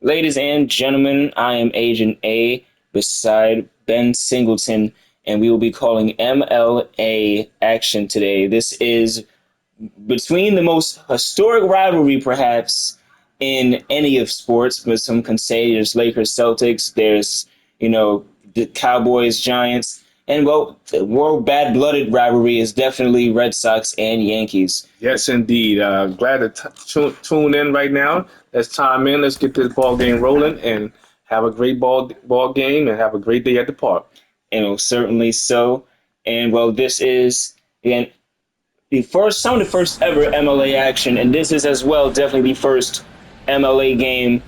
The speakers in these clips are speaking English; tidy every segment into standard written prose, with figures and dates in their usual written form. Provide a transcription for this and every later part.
Ladies and gentlemen, I am Agent A beside Ben Singleton, and we will be calling MLA action today. This is between the most historic rivalry, perhaps, in any of sports, but some can say there's Lakers, Celtics, there's, the Cowboys, Giants, and, well, the more bad-blooded rivalry is definitely Red Sox and Yankees. Yes, indeed. Glad to tune in right now. Let's time in. Let's get this ball game rolling and have a great ball game and have a great day at the park. Certainly so. And, well, this is, again, some of the first ever MLA action, and this is as well definitely the first MLA game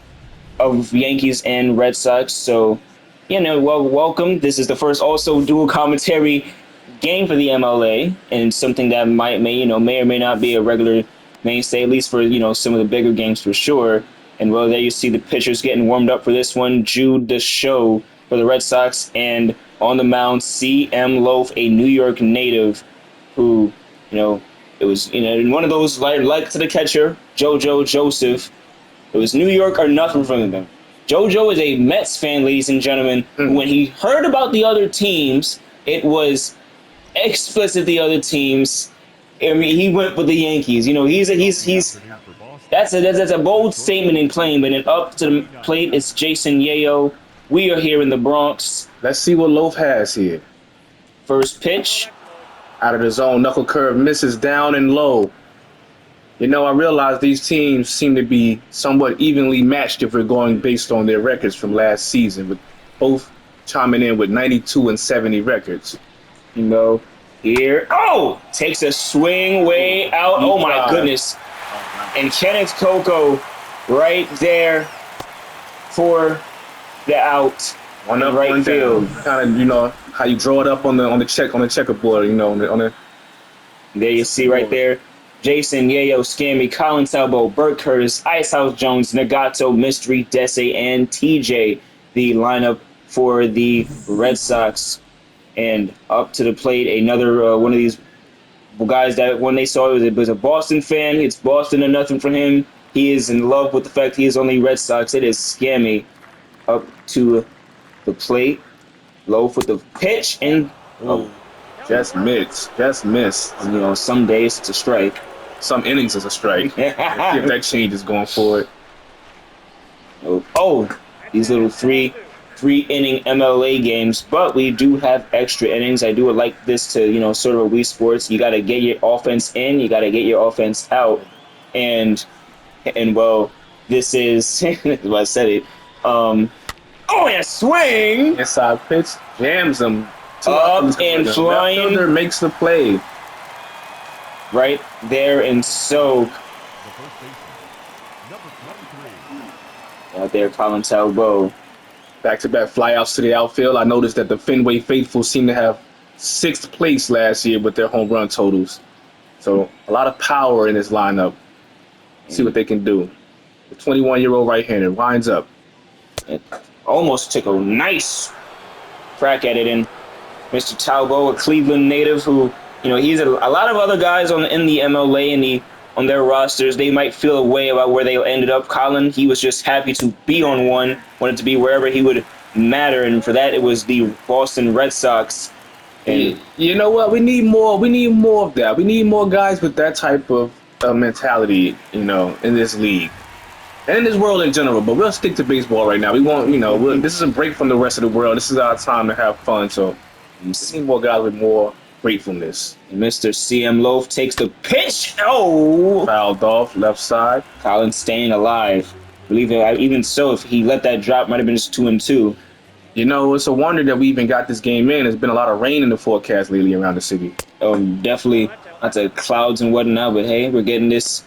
of Yankees and Red Sox. So, welcome. This is the first also dual commentary game for the MLA, and something that may or may not be a regular mainstay, at least for some of the bigger games for sure. And well, there you see the pitchers getting warmed up for this one. Jude, the show for the Red Sox, and on the mound, CM Loaf, a New York native, who it was in one of those like to the catcher, JoJo Joseph. It was New York or nothing from them. JoJo is a Mets fan, ladies and gentlemen. When he heard about the other teams, it was explicit the other teams. I mean, he went with the Yankees. He's that's a bold statement in claim. But then up to the plate, it's Jason Yayo. We are here in the Bronx. Let's see what Loaf has here. First pitch. Out of the zone, knuckle curve misses down and low. I realize these teams seem to be somewhat evenly matched if we're going based on their records from last season, with both chiming in with 92 and 70 records. Here. Oh! Takes a swing way out. Oh, my goodness. And Kenneth Coco right there for the out. One up, right one field. Down. Kind of, how you draw it up on the checkerboard. There you see right there. Jason Yayo, Scammy, Colin Talbot, Burt Curtis, Icehouse Jones, Nagato, Mystery, Desi, and TJ. The lineup for the Red Sox. And up to the plate, another one of these guys that when they saw it was a Boston fan. It's Boston or nothing for him. He is in love with the fact he is only Red Sox. It is Scammy up to the plate. Loaf with the pitch and just missed. Some days it's a strike. Some innings is a strike. If that changes going forward. These little three inning MLA games, but we do have extra innings. I do like this to sort of a Wii Sports. You got to get your offense in, you got to get your offense out, and well, this is well, I said it. And a swing! Inside pitch jams him up and flying. Left fielder makes the play right there, and so out there, Colin Talbot. Back-to-back flyouts to the outfield. I noticed that the Fenway faithful seem to have sixth place last year with their home run totals. So a lot of power in this lineup. See what they can do. The 21-year-old right-hander winds up. It almost took a nice crack at it, and Mr. Talbot, a Cleveland native, who he's a lot of other guys in the MLA on their rosters, they might feel a way about where they ended up. Colin, he was just happy to be on one, wanted to be wherever he would matter, and for that it was the Boston Red Sox. And you know what? We need more of that. We need more guys with that type of mentality, in this league and in this world in general. But we'll stick to baseball right now. We won't, this is a break from the rest of the world. This is our time to have fun. So we need more guys with more gratefulness. Mr. CM Loaf takes the pitch. Oh! Fouled off, left side. Colin staying alive. Believe it, even so, if he let that drop, might have been just 2-2. It's a wonder that we even got this game in. There's been a lot of rain in the forecast lately around the city. Definitely lots of clouds and whatnot, but hey, we're getting this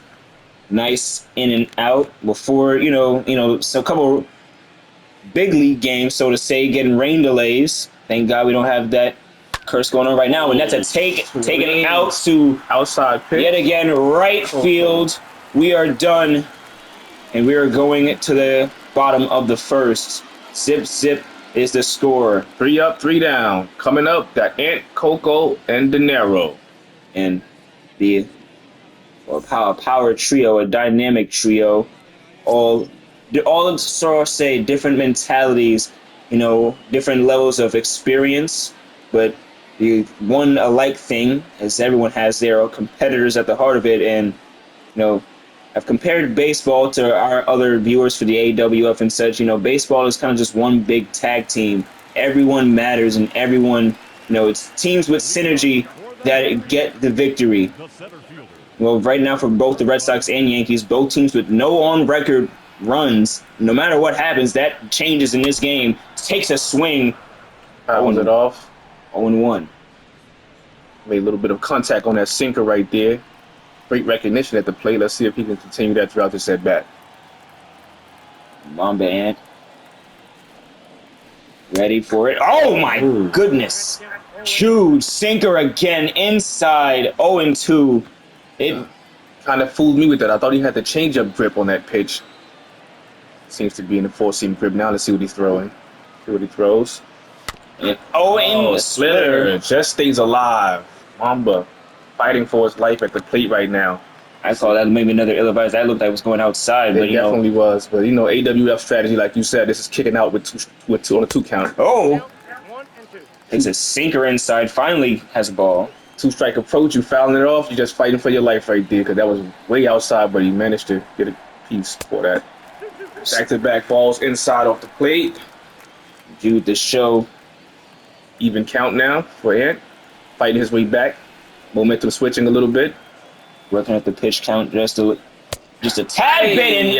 nice in and out before, so a couple big league games, so to say, getting rain delays. Thank God we don't have that curse going on right now, and that's a taken out to outside pitch. Yet again, right field. We are done, and we are going to the bottom of the first. Zip, zip is the score. 3 up, 3 down. Coming up, the Ant, Coco, and De Niro. And the power trio, a dynamic trio, all they're all sort of say different mentalities, different levels of experience, but the one alike thing, as everyone has their competitors at the heart of it, and I've compared baseball to our other viewers for the AWF and such. Baseball is kind of just one big tag team. Everyone matters, and everyone, it's teams with synergy that get the victory. Well, right now for both the Red Sox and Yankees, both teams with no on-record runs, no matter what happens, that changes in this game. Takes a swing. Fouls it off. 0-1. Made a little bit of contact on that sinker right there. Great recognition at the plate. Let's see if he can continue that throughout this at-bat. Mamba Ant. Ready for it. Oh, my goodness. Jude, sinker again, inside, 0-2. It kind of fooled me with that. I thought he had the change-up grip on that pitch. Seems to be in the four-seam grip now. Let's see what he's throwing. See what he throws. Splitter. Just stays alive. Mamba fighting for his life at the plate right now. I saw that maybe another ill-advised. That looked like it was going outside, but it definitely was. But AWF strategy, like you said, this is kicking out with two on a 2 count. Oh, it's a sinker inside. Finally has a ball. 2-strike approach. You fouling it off. You're just fighting for your life right there because that was way outside, but he managed to get a piece for that. Back-to-back balls inside off the plate. Jude, the show. Even count now for Ant. Fighting his way back. Momentum switching a little bit. Working at the pitch count just a tad bit. And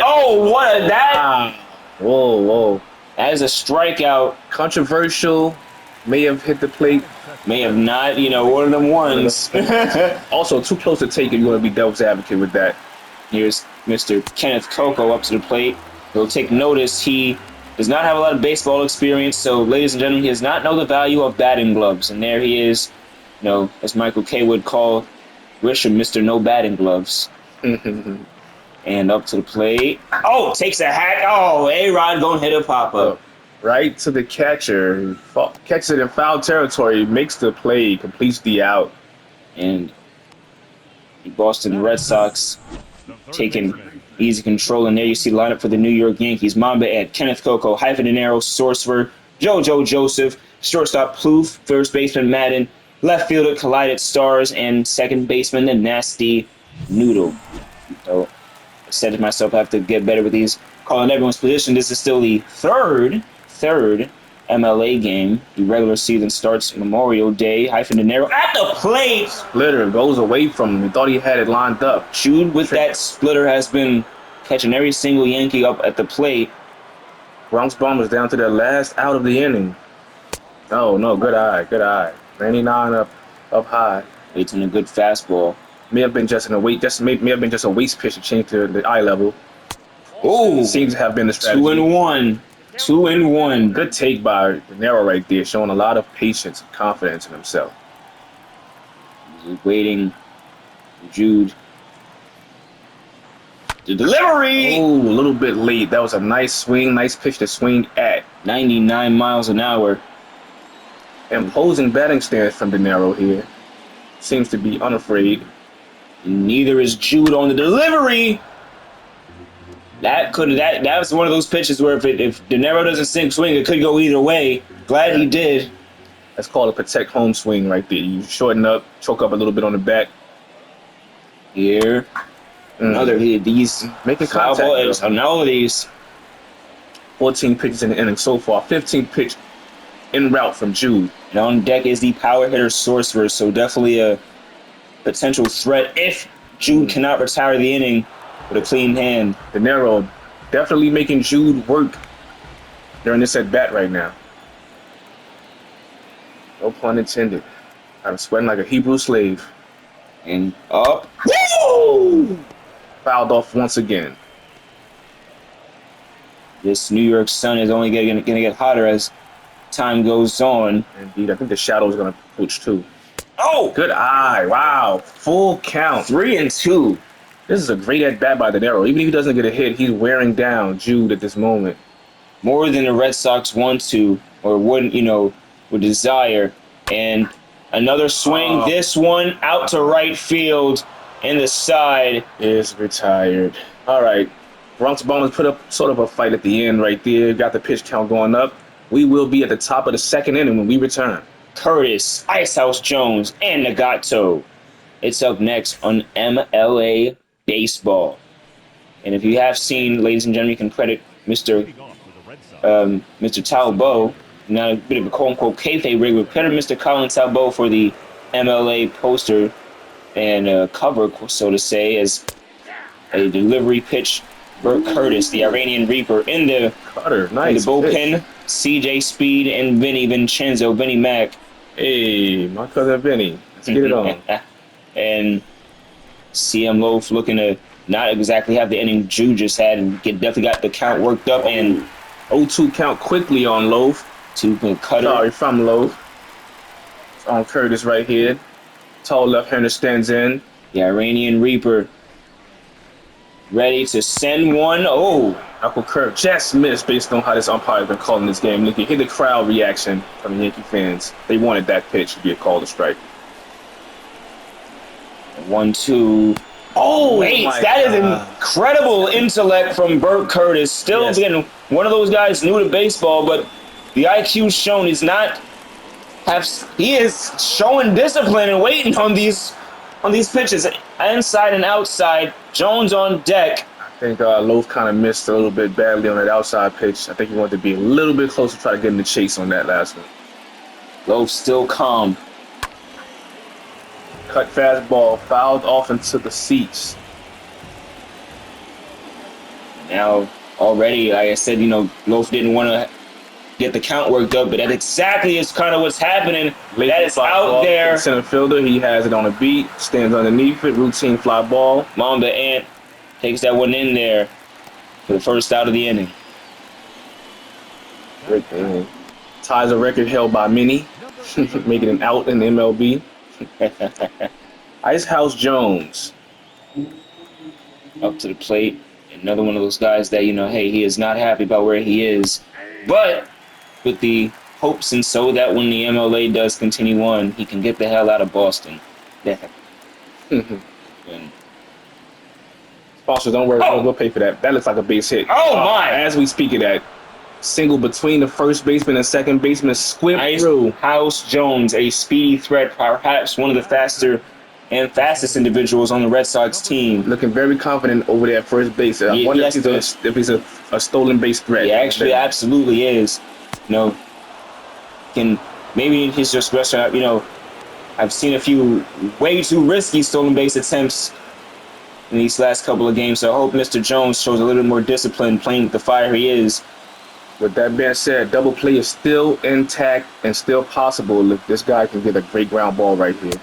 what a that! Whoa. That is a strikeout. Controversial. May have hit the plate. May have not. One of them ones. Also, too close to take if you want to be devil's advocate with that. Here's Mr. Kenneth Coco up to the plate. He'll take notice. He does not have a lot of baseball experience, so, ladies and gentlemen, he does not know the value of batting gloves. And there he is, as Michael K. would call Grisham, Mr. No Batting Gloves. And up to the plate. Takes a hack. A-Rod gonna hit a pop-up. Right to the catcher. Catches it in foul territory, makes the play, completes the out. And the Boston Red Sox taking easy control. And there you see the lineup for the New York Yankees. Mamba Ed, Kenneth Coco, Dinero, Sorcerer, JoJo Joseph, shortstop Plouffe, first baseman Madden, left fielder Collided Stars, and second baseman the Nasty Noodle. So I said to myself, I have to get better with these, calling everyone's position. This is still the third MLA game. The regular season starts Memorial Day. Dinero at the plate. Splitter goes away from him. He thought he had it lined up. Jude with that splitter has been catching every single Yankee up at the plate. Bronx Bombers down to their last out of the inning. Oh, no, good eye. 99 up high. Waits on a good fastball. May have been just a waste pitch to change to the eye level. Seems to have been the strategy. 2-1. 2-1. Good take by Dinero right there, showing a lot of patience and confidence in himself. He's waiting. Jude. The delivery! A little bit late. That was a nice swing, nice pitch to swing at. 99 miles an hour. Imposing batting stance from Dinero here. Seems to be unafraid. Neither is Jude on the delivery. That was one of those pitches where if Dinero doesn't swing, it could go either way. Glad he did. That's called a protect home swing right there. You shorten up, choke up a little bit on the back. Here. Another hit. These making contact. All of these. 14 pitches in the inning so far. 15 pitch en route from Jude. And on deck is the power hitter Sorcerer, so definitely a potential threat if Jude cannot retire the inning with a clean hand. Dinero definitely making Jude work during this at-bat right now. No pun intended. I'm sweating like a Hebrew slave. And up. Woo! Fouled off once again. This New York sun is only going to get hotter as time goes on. Indeed, I think the shadow is going to push too. Good eye. Wow. Full count. 3-2. This is a great at-bat by Dinero. Even if he doesn't get a hit, he's wearing down Jude at this moment. More than the Red Sox want to or would desire. And another swing. This one out to right field, and the side is retired. All right. Bronx Bombers put up sort of a fight at the end right there. Got the pitch count going up. We will be at the top of the second inning when we return. Curtis, Icehouse Jones, and Nagato. It's up next on MLA Baseball. And if you have seen, ladies and gentlemen, you can credit Mr. Talbot, now a bit of a quote-unquote kayfabe rig, but credit Mr. Colin Talbot for the MLA poster and cover, so to say, as a delivery pitch. Burt Curtis, the Iranian Reaper, in the bullpen. CJ Speed and Vinny Mac. Hey, my cousin Vinny. Let's get it on. And CM Loaf looking to not exactly have the inning Jude just had, and definitely got the count worked up. And 0-2 count quickly on Loaf. Cutter. Sorry, from Loaf. On Curtis right here. Tall left-hander stands in. The Iranian Reaper ready to send one. Oh, Knuckle curve just missed based on how this umpire has been calling this game. You can hear the crowd reaction from the Yankee fans. They wanted that pitch to be a call to strike. 1-2. Oh, wait, that is incredible intellect from Burt Curtis. Still being one of those guys new to baseball, but the IQ shown is not. He is showing discipline and waiting on these pitches, inside and outside. Jones on deck. I think Loaf kind of missed a little bit badly on that outside pitch. I think he wanted to be a little bit closer to try to get in the chase on that last one. Loaf still calm. Cut fastball, fouled off into the seats. Now, already, like I said, Loaf didn't want to get the count worked up, but that exactly is kind of what's happening. That is out there. Center fielder, he has it on a beat, stands underneath it, routine fly ball. Mamba Ant takes that one in there for the first out of the inning. Great inning. Ties a record held by many, making an out in the MLB. Icehouse Jones. Up to the plate. Another one of those guys that, hey, he is not happy about where he is. But with the hopes and so that when the MLA does continue on, he can get the hell out of Boston. And sponsors, don't worry, we'll pay for that. That looks like a base hit. Oh, my! As we speak of that, single between the first baseman and second baseman, squib through. House Jones, a speedy threat, perhaps one of the fastest individuals on the Red Sox team. Looking very confident over there at first base. I wonder if he's a stolen base threat. He actually absolutely is. Maybe in his just restaurant, I've seen a few way too risky stolen base attempts in these last couple of games, so I hope Mr. Jones shows a little bit more discipline playing with the fire he is. With that being said, double play is still intact and still possible if this guy can get a great ground ball right here.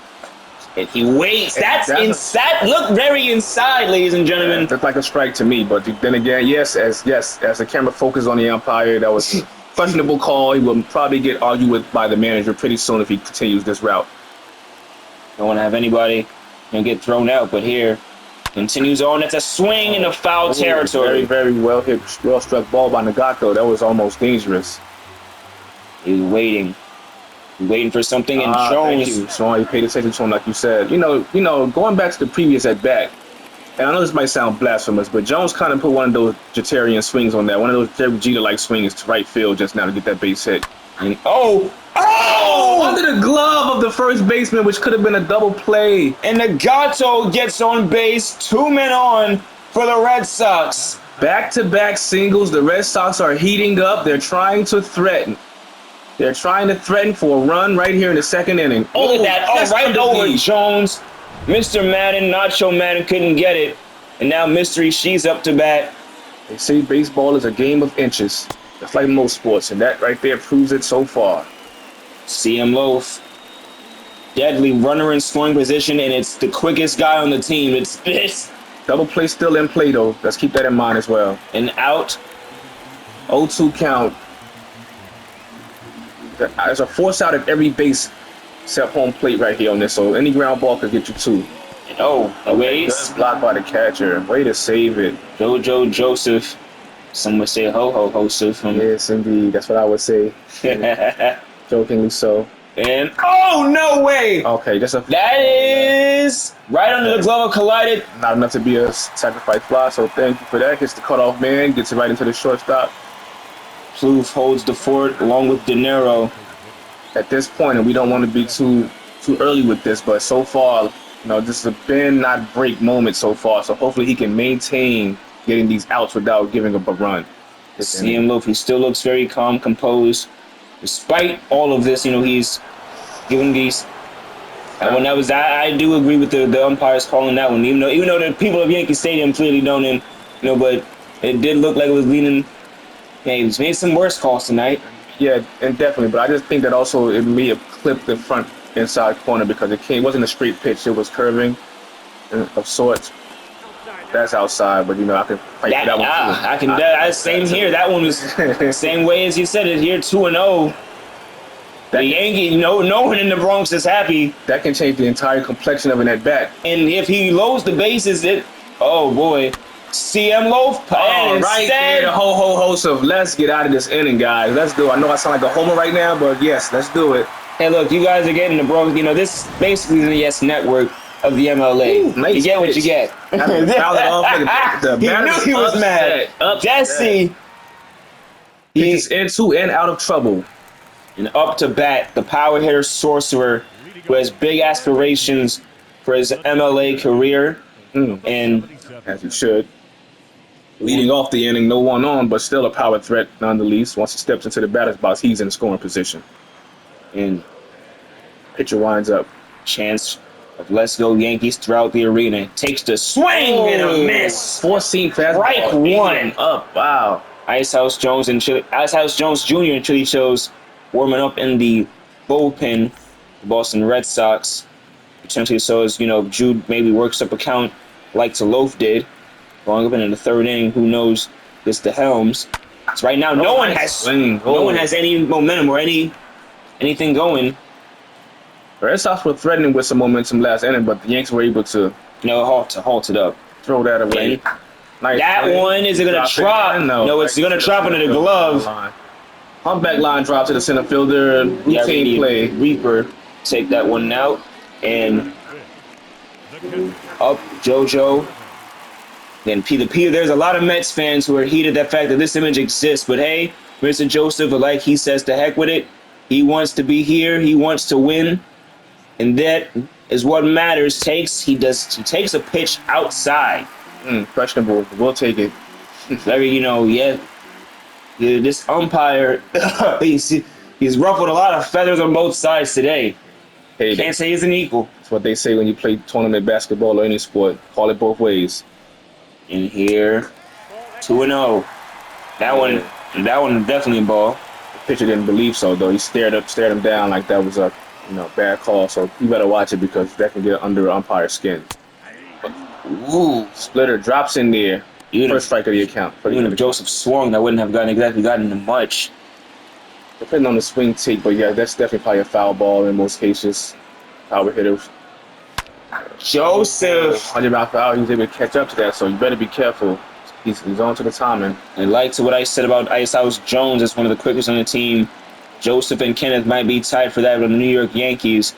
And he waits. That looked very inside, ladies and gentlemen. Yeah, looked like a strike to me, but then again, as the camera focused on the umpire, that was a questionable call. He will probably get argued with by the manager pretty soon if he continues this route. Don't want to have anybody get thrown out, but here continues on. It's a swing in the foul territory. Very, very well hit, well struck ball by Nagato. That was almost dangerous. He was waiting for something, and Jones. So he paid attention to him, like you said. Going back to the previous at bat, and I know this might sound blasphemous, but Jones kind of put one of those Jeterian swings on that, one of those Derek Jeter-like swings to right field just now to get that base hit. And, under the glove of the first baseman, which could have been a double play. And Nagato gets on base, 2 men on for the Red Sox. Back-to-back singles. The Red Sox are heating up. They're trying to threaten. They're trying to threaten for a run right here in the second inning. Look at that. Right over Jones. Mr. Madden, Nacho Madden couldn't get it. And now Mystery She's up to bat. They say baseball is a game of inches. Just like most sports. And that right there proves it so far. CM Loaf. Deadly runner in scoring position, and it's the quickest guy on the team. It's this. Double play still in play, though. Let's keep that in mind as well. And out. 0-2 count. There's a force out at every base except home plate right here on this, so any ground ball could get you 2. Wait. Blocked by the catcher. Way to save it. JoJo Joseph. Some would say ho-ho Joseph. Yes, indeed. That's what I would say. Jokingly so. And oh no way! Okay, just a That is right under the glove, collided. not enough to be a sacrifice fly. So thank you for that. Gets the cutoff man, gets it right into the shortstop. Plouffe holds the fort along with De Niro. At this point, and we don't want to be too early with this, but so far, this is a bend not break moment so far. So hopefully he can maintain getting these outs without giving up a run. CM Loaf, he still looks very calm, composed. Despite all of this, he's giving these. And when I do agree with the umpires calling that one, even though the people of Yankee Stadium clearly don't, but it did look like it was leaning. Yeah, he's made some worse calls tonight. Yeah, and definitely, but I just think that also it may have clipped the front inside corner because it wasn't a straight pitch; it was curving of sorts. That's outside, but I can fight for that one too. I can. Same here. That one was same way as you said it here. 2-0. The Yankee, no one in the Bronx is happy. That can change the entire complexion of an at bat. And if he loads the bases, oh boy, CM Loaf. Oh, right there, the whole host of let's get out of this inning, guys. Let's do it. I know I sound like a homer right now, but yes, let's do it. Hey, look, you guys are getting the Bronx. This is basically the Yes Network of the MLA. Ooh, nice you get pitch. what you get. He knew he was mad. Jesse. He's into and out of trouble. And up to bat, the power hitter sorcerer who has big aspirations for his MLA career. And as he should. Leading off the inning, no one on, but still a power threat nonetheless. Once he steps into the batter's box, he's in scoring position. And pitcher winds up. Chance of let's go Yankees throughout the arena. Takes the swing and a miss. Four-seam fastball. Strike one. Up. Wow. Ice House Jones Jr. and Chili shows warming up in the bullpen. The Boston Red Sox. Potentially so as, Jude maybe works up a count like to Loaf did. Going up into the third inning, who knows? It's the helms. So right now, no one has any momentum or anything going. The Red Sox were threatening with some momentum last inning, but the Yankees were able to, halt it up. Throw that away. Nice play. One is it gonna drop? No, it's gonna drop into the glove. Humpback line drop to the center fielder. Routine play. Reaper take that one out and up JoJo. Then Peter, there's a lot of Mets fans who are heated at the fact that this image exists. But hey, Mr. Joseph, like he says, to heck with it. He wants to be here. He wants to win. And that is what matters. He takes a pitch outside. Questionable. We'll take it. Very, this umpire, he's ruffled a lot of feathers on both sides today. Hey, can't say he's an equal. That's what they say when you play tournament basketball or any sport. Call it both ways. In here, 2-0. That one definitely a ball. The pitcher didn't believe so though. He stared him down like that was a bad call. So you better watch it because that can get under umpire's skin. Ooh, splitter drops in there. First strike of the account. Even if Joseph swung, I wouldn't have gotten into much. Depending on the swing take, but yeah, that's definitely probably a foul ball in most cases. Power hitters. Joseph. 100 mile per hour, he was able to catch up to that, so you better be careful. He's on to the timing. And like to what I said about Ice House Jones as one of the quickest on the team, Joseph and Kenneth might be tied for that with the New York Yankees.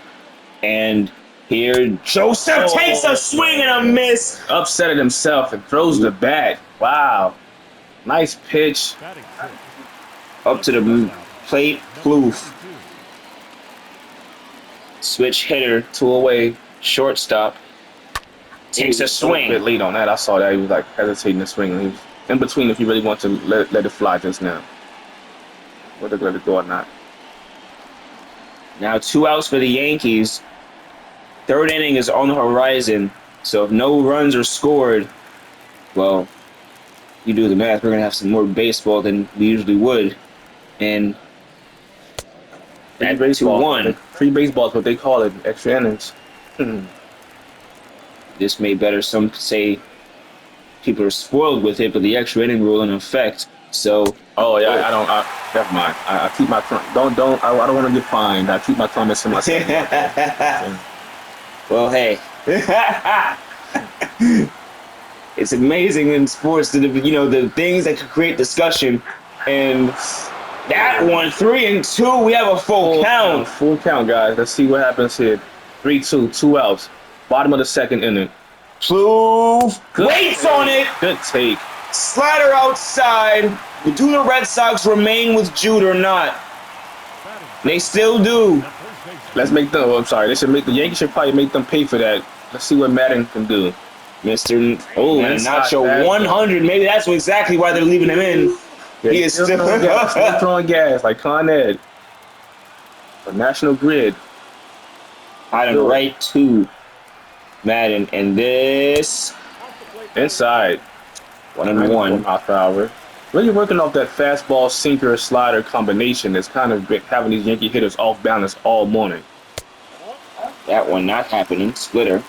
And here, Joseph takes a swing and a miss. Upset at himself and throws the bat. Wow. Nice pitch. Up to the plate, Plouffe. Switch hitter, 2 away. Shortstop takes a swing. A bit late on that. I saw that he was hesitating to swing. He was in between if he really wants to let it fly just now. Whether to let it go or not. Now 2 outs for the Yankees. Third inning is on the horizon. So if no runs are scored, well, you do the math. We're gonna have some more baseball than we usually would, and that's 2-1. Free baseball is what they call it. Extra innings. This may better. Some say people are spoiled with it, but the extra inning rule in effect. So, never mind. I keep my I don't want to get fined. I keep my comments to myself. Well, hey, it's amazing in sports that the things that could create discussion, and That one, 3-2. We have a full count. Full count, guys. Let's see what happens here. 3-2, 2 outs. Bottom of the second inning. Plouffe waits take. on it. Good take. Slider outside. Do the Red Sox remain with Jude or not? They still do. Let's make them. Oh, I'm sorry. The Yankees should probably make them pay for that. Let's see what Madden can do. Mr. Nacho bad. 100. Maybe that's exactly why they're leaving him in. Yeah, he is still throwing gas like Con Ed. For National Grid. Item right to Madden, and this inside 1-1 mile per hour. Really working off that fastball sinker slider combination that's kind of been having these Yankee hitters off balance all morning. That one not happening. Splitter.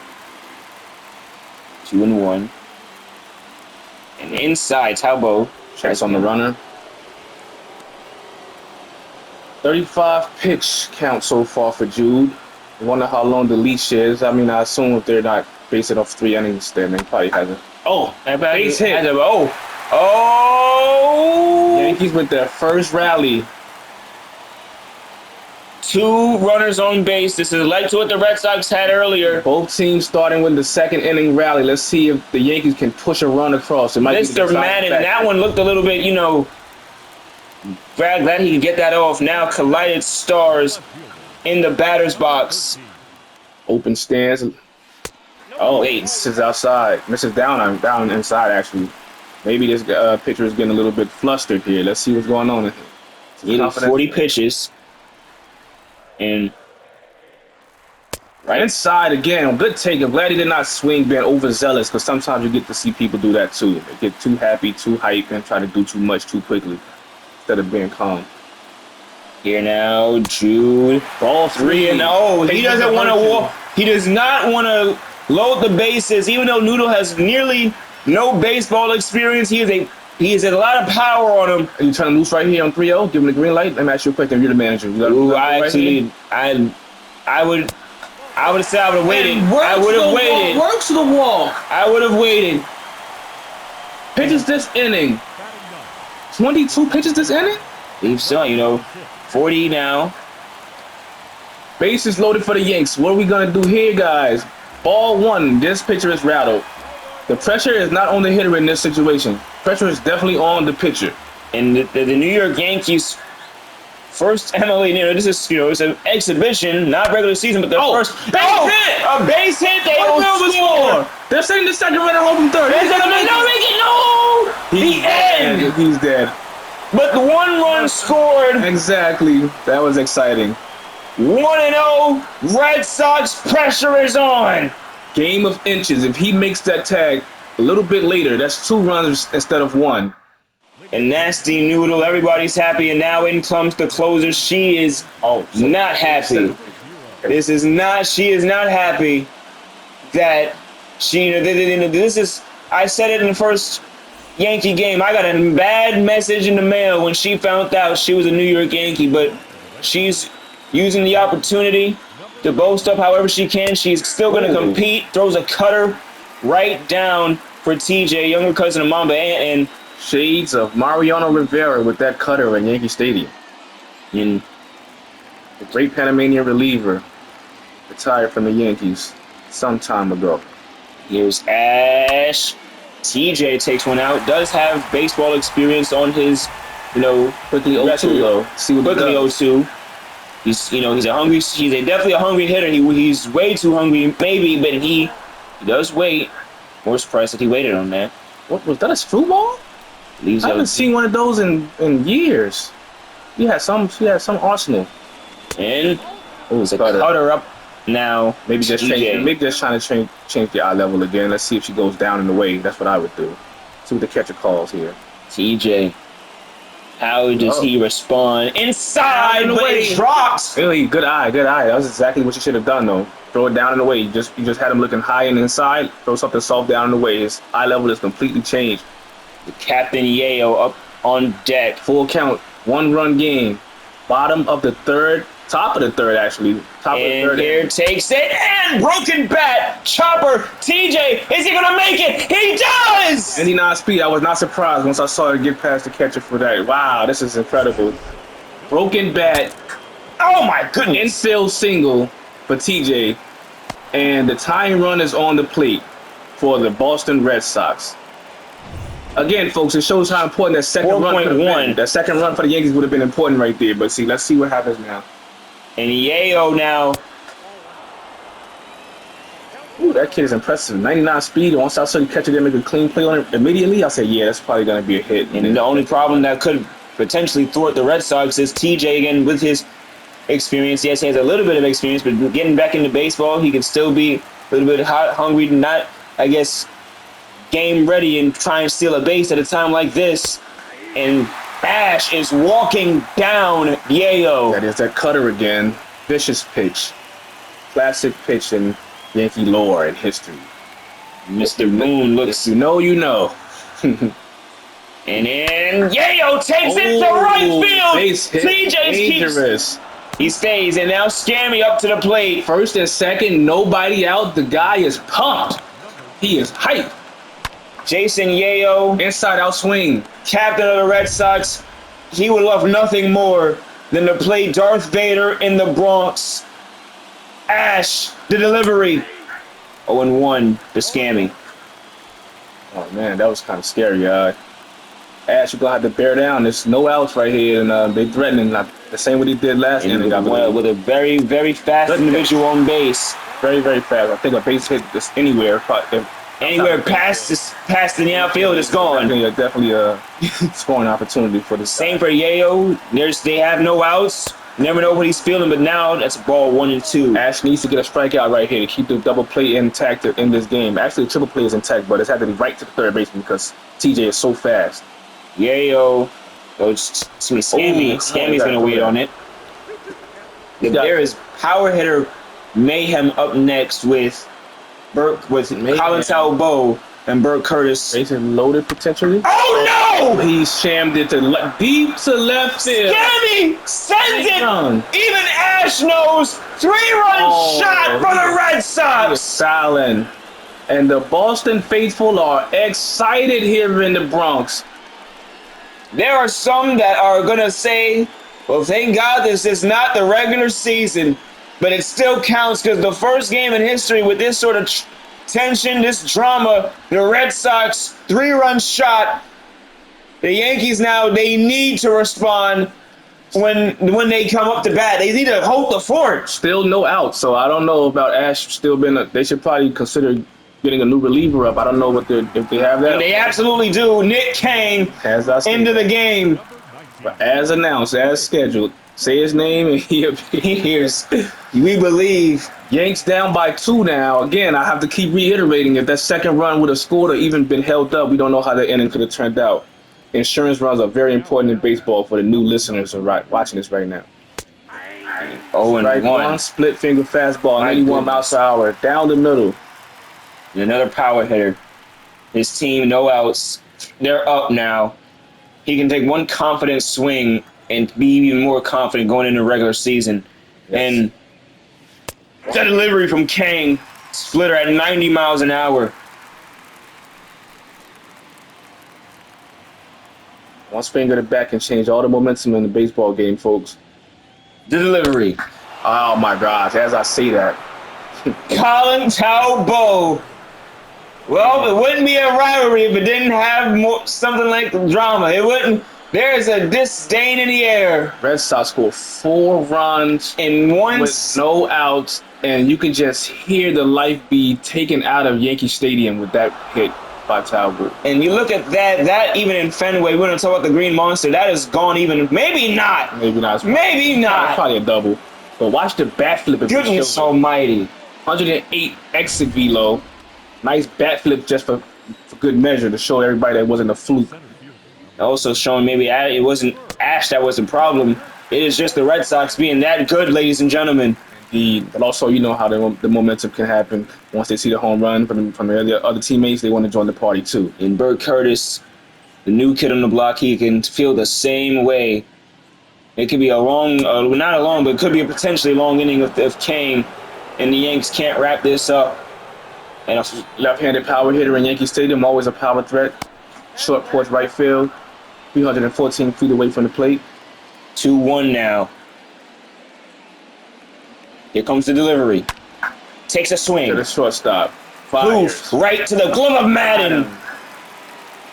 2-1. And inside, Talbot Checks on the runner. 35 pitch count so far for Jude. I wonder how long the leash is. I mean, I assume if they're not basing off 3 innings, then they probably hasn't. Oh, base hit. Oh! Yankees with their first rally. 2 runners on base. This is like to what the Red Sox had earlier. Both teams starting with the second inning rally. Let's see if the Yankees can push a run across. It might Mr. Madden, that one looked a little bit, glad he could get that off. Now collided stars in the batter's box. Open stance. Oh, wait. This is outside. Misses down inside, actually. Maybe this pitcher is getting a little bit flustered here. Let's see what's going on. He had 40 pitches. And right inside again. Good take. I'm glad he did not swing being overzealous, because sometimes you get to see people do that too. They get too happy, too hype, and try to do too much too quickly instead of being calm. Here now, Jude. Ball 3-0. He doesn't want to walk. He does not want to load the bases, even though Noodle has nearly no baseball experience. He has a lot of power on him. Are you trying to loose right here on 3-0? Give him the green light. Let me ask you a question. You're the manager. Ooh, I would say I would have waited. I would have waited. Works the walk. I would have waited. Pitches this inning. 22 pitches this inning? Leave so, 40 now. Bases loaded for the Yanks. What are we going to do here, guys? Ball 1. This pitcher is rattled. The pressure is not on the hitter in this situation. Pressure is definitely on the pitcher. And the New York Yankees' first MLA, this is, it's an exhibition, not regular season, but their first base hit! A base hit. They don't score. They're sending the second runner home from third. He's end. He's dead. But the 1 run scored. Exactly. That was exciting. 1-0. Red Sox pressure is on. Game of inches. If he makes that tag a little bit later, that's 2 runs instead of 1. And Nasty Noodle, everybody's happy, and now in comes the closer. She is not happy. She is not happy that she, this is, I said it in the first Yankee game. I got a bad message in the mail when she found out she was a New York Yankee, but she's using the opportunity to boast up however she can. She's still going to compete. Throws a cutter right down for TJ, younger cousin of Mamba, and shades of Mariano Rivera with that cutter in Yankee Stadium. And the great Panamanian reliever retired from the Yankees some time ago. Here's Ash. TJ takes one out. Does have baseball experience on his, quickly 0-2 though. See what quickly 0-2. He's definitely a hungry hitter. He's way too hungry, maybe, but he does wait. More surprised that he waited on that. What was that? A screwball? I haven't seen one of those in years. She had some arsenal. And it's a cutter up now. Maybe just trying to change the eye level again. Let's see if she goes down in the way. That's what I would do. See what the catcher calls here. TJ. How does he respond? Inside, but it drops. Really, good eye. That was exactly what you should have done, though. Throw it down in the way. You just had him looking high and inside. Throw something soft down in the way. His eye level is completely changed. The Captain Yeo up on deck. Full count. 1-run game. Bottom of the third. Top of the third, actually. And here takes it. And broken bat. Chopper. TJ. Is he going to make it? He does! 99 speed. I was not surprised once I saw it get past the catcher for that. Wow, this is incredible. Broken bat. Oh my goodness! Infield single for TJ. And the tying run is on the plate for the Boston Red Sox. Again, folks, it shows how important that second run could have been. That second run for the Yankees would have been important right there. But see, let's see what happens now. And Yayo now. Ooh, that kid is impressive. 99 speed. Once I saw you catch it and make a clean play on it immediately, I said, yeah, that's probably going to be a hit. And the only problem that could potentially thwart the Red Sox is TJ again with his experience. Yes, he has a little bit of experience, but getting back into baseball, he can still be a little bit hot, hungry, not, I guess, game ready and try and steal a base at a time like this. And Ash is walking down Yayo. That is that cutter again. Vicious pitch. Classic pitch in Yankee lore and history. Mr. Moon looks... If you know, you know. And then Yayo takes it to right field. Base hit. TJ keeps... He stays, and now Scammy up to the plate. First and second, nobody out. The guy is pumped. He is hyped. Jason Yayo, inside out swing. Captain of the Red Sox. He would love nothing more than to play Darth Vader in the Bronx. Ash, the delivery. 0-1 to Scammy. Oh, man, that was kind of scary. Ash, you're going to have to bear down. There's no outs right here, and they're threatening the same way they did last inning. With a very, very fast individual on base. Very, very fast. I think a base hit just anywhere. Anywhere past the outfield is gone. Definitely a scoring opportunity for the same for Yayo. They have no outs. Never know what he's feeling, but now that's ball 1 and 2. Ash needs to get a strikeout right here to keep the double play intact in this game. Actually, the triple play is intact, but it's had to be right to the third baseman because TJ is so fast. Yayo. Scammy's going to wait on it. There is power hitter mayhem up next with Colin Talbot and Burt Curtis. Bases loaded potentially. Oh no! He shammed it to deep to left field. Scammy sends it. Even Ash knows. 3-run shot for the Red Sox. Silent. And the Boston faithful are excited here in the Bronx. There are some that are going to say, well, thank God this is not the regular season, but it still counts because the first game in history with this sort of tension, this drama, the Red Sox 3-run shot. The Yankees now, they need to respond when they come up to bat. They need to hold the fort. Still no out, so I don't know about Ash still they should probably consider getting a new reliever up. I don't know if they have that. And they absolutely do. Nick Kang into the game. But as announced, as scheduled, say his name and he appears. We believe. Yanks down by 2 now. Again, I have to keep reiterating, if that second run would have scored or even been held up, we don't know how the inning could have turned out. Insurance runs are very important in baseball for the new listeners who are watching this right now. 0-1. Split finger fastball, 91 miles per hour, down the middle. And another power hitter. His team, no outs. They're up now. He can take one confident swing and be even more confident going into the regular season. Yes. And the delivery from Kang, splitter at 90 miles an hour. One finger to back can change all the momentum in the baseball game, folks. The delivery. Oh, my gosh. As I say that. Colin Talbot. Well, it wouldn't be a rivalry if it didn't have something like the drama. It wouldn't. There's a disdain in the air. Red Sox scored 4 runs in one with no outs, and you can just hear the life be taken out of Yankee Stadium with that hit by Talbot. And you look at that even in Fenway, we're going to talk about the Green Monster. That is gone even. Maybe not. Maybe not. Maybe not. Probably a double. But watch the bat flip. Goodness almighty. 108 exit velo. Nice bat flip just for good measure to show everybody that it wasn't a fluke. Also showing maybe it wasn't Ash that was the problem. It is just the Red Sox being that good, ladies and gentlemen. But also, you know how the momentum can happen. Once they see the home run from the other teammates, they want to join the party too. And Burt Curtis, the new kid on the block, he can feel the same way. It could be a long, not a long, but it could be a potentially long inning if Kane and the Yanks can't wrap this up. And a left-handed power hitter in Yankee Stadium, always a power threat. Short porch right field, 314 feet away from the plate. 2-1 now. Here comes the delivery. Takes a swing. To the shortstop. Loaf, right to the glove of Madden.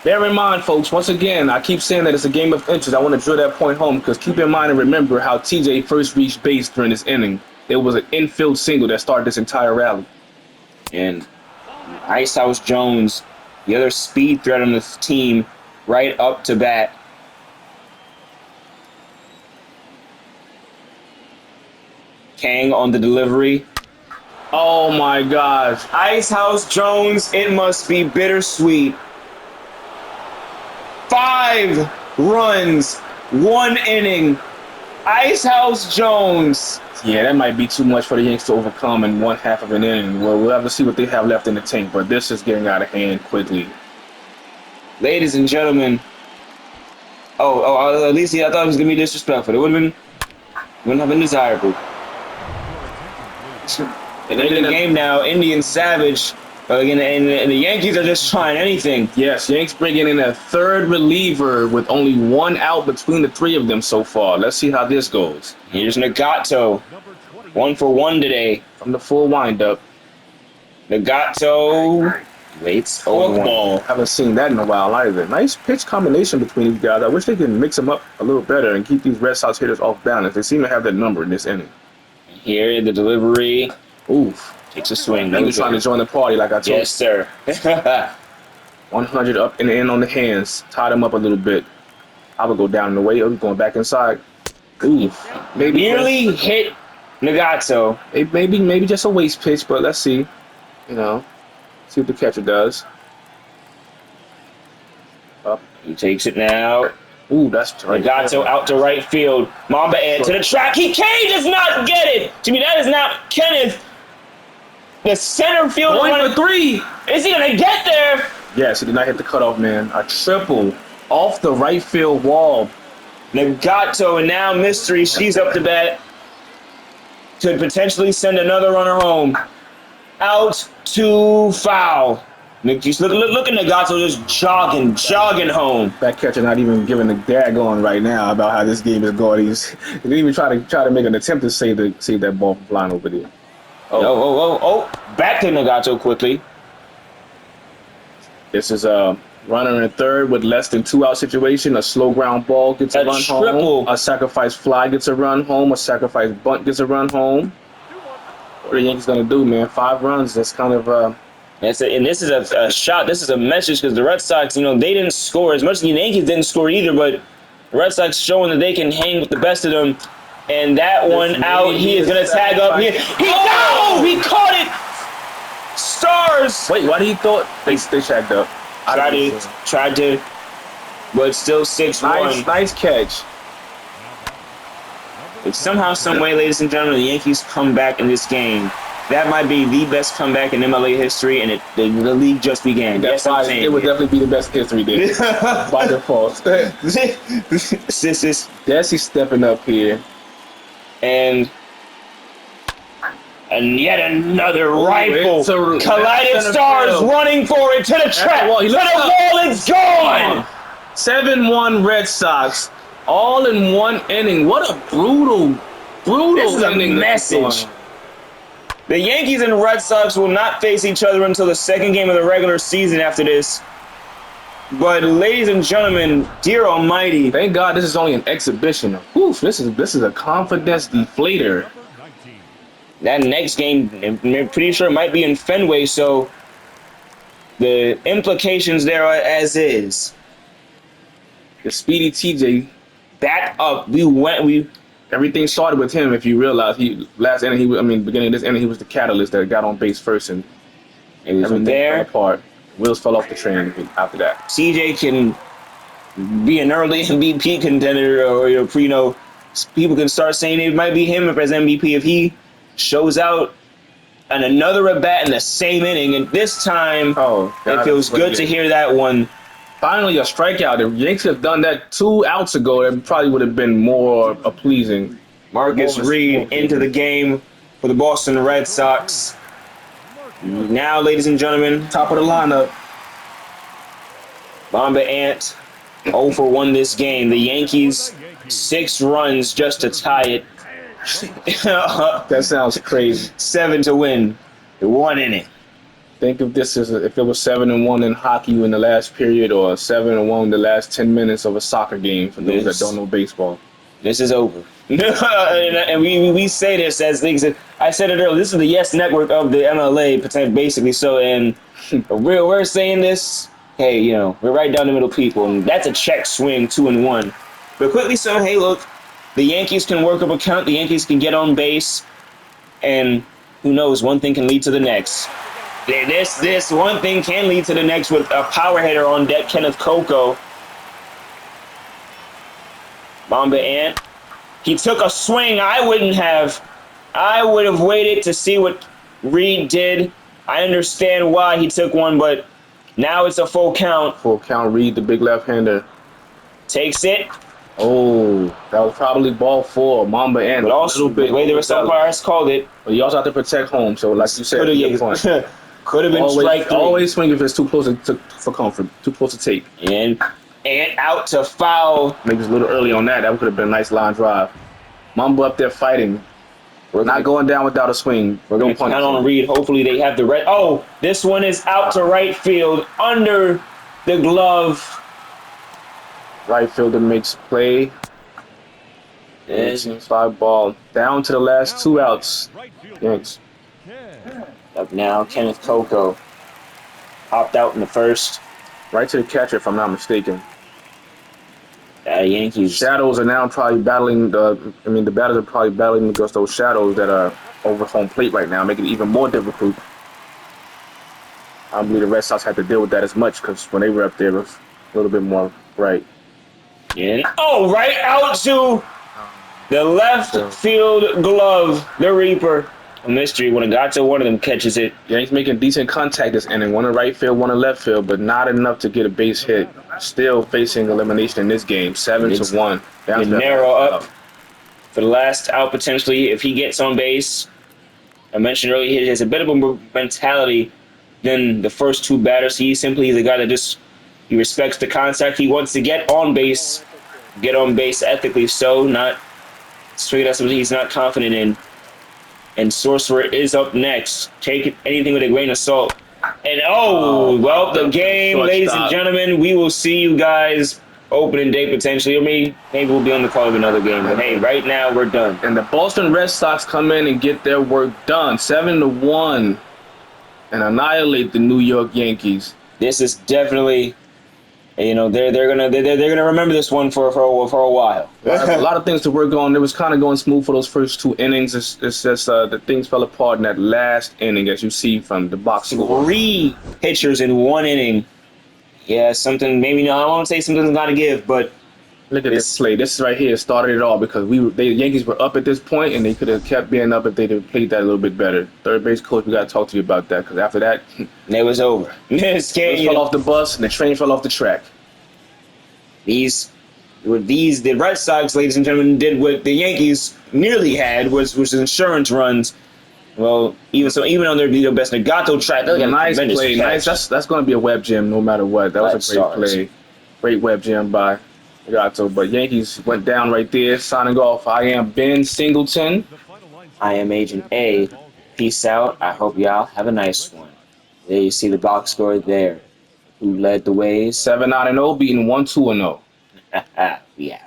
Bear in mind, folks, once again, I keep saying that it's a game of inches. I want to drill that point home because keep in mind and remember how TJ first reached base during this inning. There was an infield single that started this entire rally. And Icehouse Jones, the other speed threat on this team, right up to bat. Kang on the delivery. Oh my gosh. Icehouse Jones, it must be bittersweet. 5 runs, 1 inning. Icehouse Jones. Yeah, that might be too much for the Yankees to overcome in 1/2 of an inning. Well, we'll have to see what they have left in the tank, but this is getting out of hand quickly. Ladies and gentlemen. At least I thought it was going to be disrespectful. It wouldn't have been desirable. And in the game now, Indian Savage, and the Yankees are just trying anything. Yes, Yanks bringing in a third reliever with only 1 out between the 3 of them so far. Let's see how this goes. Here's Nagato. 1 for 1 today. From the full windup. Nagato waits. Ball. Haven't seen that in a while either. Nice pitch combination between these guys. I wish they could mix them up a little better and keep these Red Sox hitters off balance. They seem to have that number in this inning. Here, the delivery. Oof. Takes a swing. He was trying to join the party like I told you. Yes, sir. 100 up and in on the hands. Tied him up a little bit. I would go down in the way. He's going back inside. Oof. Maybe nearly hit Nagato. Maybe just a waste pitch, but let's see. You know, see what the catcher does. Up. He takes it now. Ooh, that's right. Nagato out to right field. Mamba Ed to the track. He does not get it. To me, that is not Kenneth. The center fielder. 1 for 3. Is he going to get there? Yes, he did not hit the cutoff, man. A triple off the right field wall. Nagato, and now Mystery. She's up to bat to potentially send another runner home. Out to foul. Look at Nagato just jogging home. That catcher not even giving a daggone right now about how this game is going. He didn't even try to make an attempt to save that ball from flying over there. Oh. Back to Nagato quickly. This is a runner in third with less than 2 out situation. A slow ground ball gets a run home. A sacrifice fly gets a run home. A sacrifice bunt gets a run home. What are the Yankees going to do, man? 5 runs. That's kind of... And this is a shot. This is a message because the Red Sox, they didn't score as much as the Yankees didn't score either, but the Red Sox showing that they can hang with the best of them. And that one out, he is going to tag up here. He caught it! Stars! Wait, why do you thought they shagged up? Tried to, but still 6-1. Nice catch. But somehow, some way, ladies and gentlemen, the Yankees come back in this game. That might be the best comeback in MLA history, and the league just began. It would definitely be the best history day by default. Desi stepping up here. And yet another rifle. Collided Stars running for it to the trap. To the wall, it's gone. 7-1 Red Sox. All in 1 inning. What a brutal This is a inning. message. The Yankees and Red Sox will not face each other until the second game of the regular season after this. But ladies and gentlemen, dear almighty. Thank God this is only an exhibition. Oof, this is a confidence deflator. That next game, I'm pretty sure, might be in Fenway, so the implications there are as is. The speedy TJ Back up. Everything started with him. If you realize, beginning of this inning, he was the catalyst that got on base first, and everything fell apart. Wheels fell off the train after that. CJ can be an early MVP contender, or people can start saying it might be him as MVP if he shows out and another at bat in the same inning. And this time, it feels good to hear that one. Finally, a strikeout. If Yankees had done that 2 outs ago, it probably would have been more pleasing. Marcus Reed into the game for the Boston Red Sox. Now, ladies and gentlemen, Top of the lineup. Mamba Ant 0 for 1 this game. The Yankees 6 runs just to tie it. That sounds crazy. 7 to win. 1 inning. Think if if it was 7-1 in hockey in the last period, or 7-1 in the last 10 minutes of a soccer game for those that don't know baseball. This is over. And we say this as things that I said it earlier. This is the Yes Network of the MLA, basically. So, and we're saying this. Hey, you know, we're right down the middle, people, and that's a check swing, 2-1. But quickly, so hey, look, the Yankees can work up a count. The Yankees can get on base, and who knows, one thing can lead to the next. This one thing can lead to the next with a power hitter on deck, Kenneth Coco. Mamba Ant. He took a swing. I would have waited to see what Reed did. I understand why he took one, but now it's a full count. Full count, Reed, the big left-hander. Takes it. Oh, that was probably ball 4. Mamba Ant. But also, the way the umpires called it. But you also have to protect home, so like you said, could have been strike 3. Always swing if it's too close for comfort, too close to take. And out to foul. Maybe it's a little early on that. That could have been a nice line drive. Mamba up there fighting. We're not going down without a swing. We're going to count on Reed. Hopefully they have the red. Oh, this one is out to right field under the glove. Right fielder makes play. And 5 ball. Down to the last 2 outs. Yanks. Up now, Kenneth Coco. Hopped out in the first. Right to the catcher, if I'm not mistaken. Yankees. Shadows are now probably battling. The batters are probably battling against those shadows that are over home plate right now, making it even more difficult. I don't believe the Red Sox had to deal with that as much because when they were up there, it was a little bit more right. Yeah. Oh, right out to the left field glove, the Reaper. A mystery. When it got to one of them, catches it. Yeah, he's making decent contact this inning. One in right field, one in left field, but not enough to get a base hit. Still facing elimination in this game, 7-1. And narrow up for the last out potentially. If he gets on base, I mentioned earlier, he has a bit of a mentality than the first 2 batters. He simply is a guy that he respects the contact. He wants to get on base ethically. So not straight. That's what he's not confident in. And Sorcerer is up next. Take anything with a grain of salt. And well, the game, ladies and gentlemen, we will see you guys opening day potentially. Or maybe we'll be on the call of another game. But hey, right now we're done. And the Boston Red Sox come in and get their work done, 7-1, and annihilate the New York Yankees. This is definitely, you know, they're gonna remember this one for a while. A lot of things to work on. It was kind of going smooth for those first 2 innings. It's just the things fell apart in that last inning, as you see from the box score. 3 pitchers in 1 inning. Yeah, something maybe no. I won't say something's got to give, but look at this play. This right here started it all because the Yankees were up at this point, and they could have kept being up if they'd have played that a little bit better. Third base coach, we got to talk to you about that because after that, it was over. It fell off the bus and the train fell off the track. The Red Sox, ladies and gentlemen, did what the Yankees nearly had, was insurance runs. Well, even on their best Nagato track, nice play. Nice. That's going to be a web gem no matter what. That was a great play. Great web gem by Nagato. But Yankees went down right there. Signing off. I am Ben Singleton. I am Agent A. Peace out. I hope y'all have a nice one. There you see the box score there. Who led the way? 7-9-0, beating 1-2-0. We out.